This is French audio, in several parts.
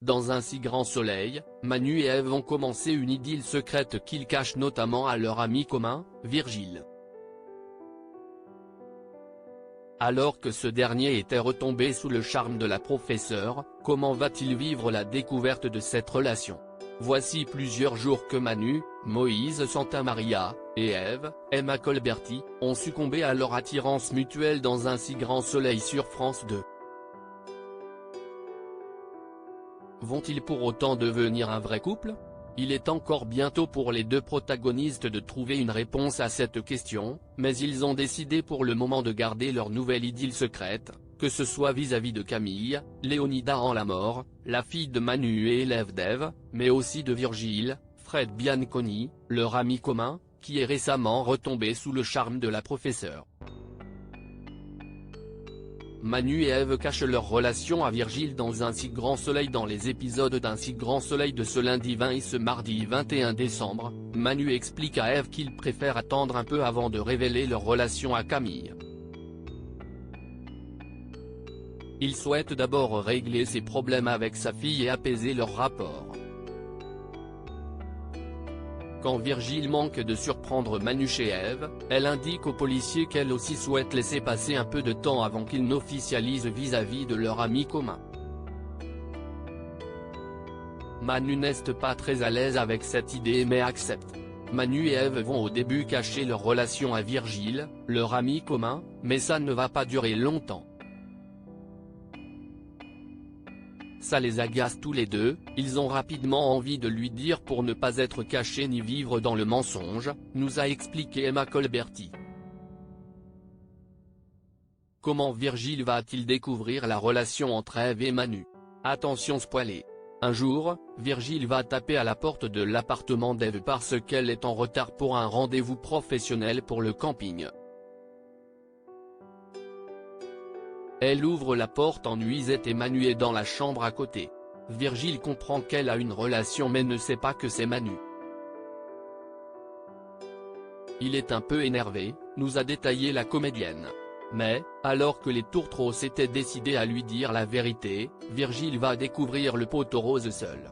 Dans un si grand soleil, Manu et Ève ont commencé une idylle secrète qu'ils cachent notamment à leur ami commun, Virgile. Alors que ce dernier était retombé sous le charme de la professeure, comment va-t-il vivre la découverte de cette relation? Voici plusieurs jours que Manu, Moïse Santamaria, et Ève, Emma Colberti, ont succombé à leur attirance mutuelle dans un si grand soleil sur France 2. Vont-ils pour autant devenir un vrai couple? Il est encore bientôt pour les deux protagonistes de trouver une réponse à cette question, mais ils ont décidé pour le moment de garder leur nouvelle idylle secrète, que ce soit vis-à-vis de Camille, Léonida en la mort, la fille de Manu et élève d'Ève, mais aussi de Virgile, Fred Bianconi, leur ami commun, qui est récemment retombé sous le charme de la professeure. Manu et Ève cachent leur relation à Virgile dans un si grand soleil. Dans les épisodes d'Un si grand soleil de ce lundi 20 et ce mardi 21 décembre, Manu explique à Ève qu'il préfère attendre un peu avant de révéler leur relation à Camille. Il souhaite d'abord régler ses problèmes avec sa fille et apaiser leur rapport. Quand Virgile manque de surprendre Manu chez Ève, elle indique aux policiers qu'elle aussi souhaite laisser passer un peu de temps avant qu'ils n'officialisent vis-à-vis de leur ami commun. Manu n'est pas très à l'aise avec cette idée mais accepte. Manu et Ève vont au début cacher leur relation à Virgile, leur ami commun, mais ça ne va pas durer longtemps. Ça les agace tous les deux, ils ont rapidement envie de lui dire pour ne pas être cachés ni vivre dans le mensonge, nous a expliqué Emma Colberti. Comment Virgile va-t-il découvrir la relation entre Ève et Manu? Attention spoilé. Un jour, Virgile va taper à la porte de l'appartement d'Ève parce qu'elle est en retard pour un rendez-vous professionnel pour le camping. Elle ouvre la porte en nuisette et Manu est dans la chambre à côté. Virgile comprend qu'elle a une relation mais ne sait pas que c'est Manu. Il est un peu énervé, nous a détaillé la comédienne. Mais, alors que les tourtereaux s'étaient décidés à lui dire la vérité, Virgile va découvrir le poteau rose seul.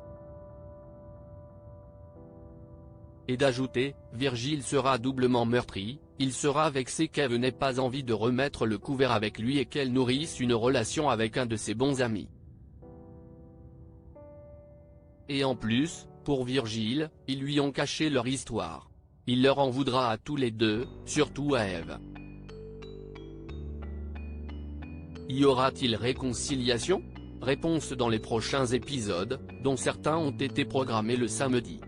Et d'ajouter, Virgile sera doublement meurtri, il sera vexé qu'Ève n'ait pas envie de remettre le couvert avec lui et qu'elle nourrisse une relation avec un de ses bons amis. Et en plus, pour Virgile, ils lui ont caché leur histoire. Il leur en voudra à tous les deux, surtout à Ève. Y aura-t-il réconciliation? Réponse dans les prochains épisodes, dont certains ont été programmés le samedi.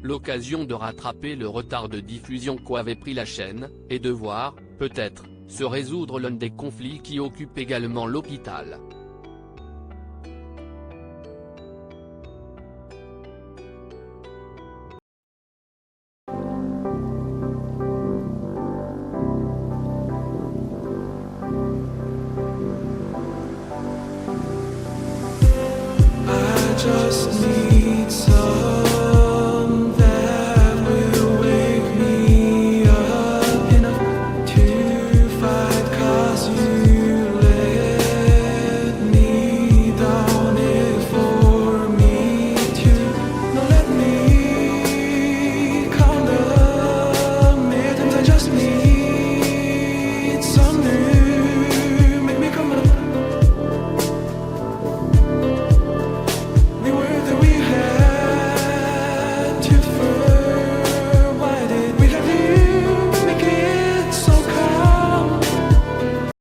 L'occasion de rattraper le retard de diffusion qu'avait pris la chaîne, et de voir, peut-être, se résoudre l'un des conflits qui occupe également l'hôpital.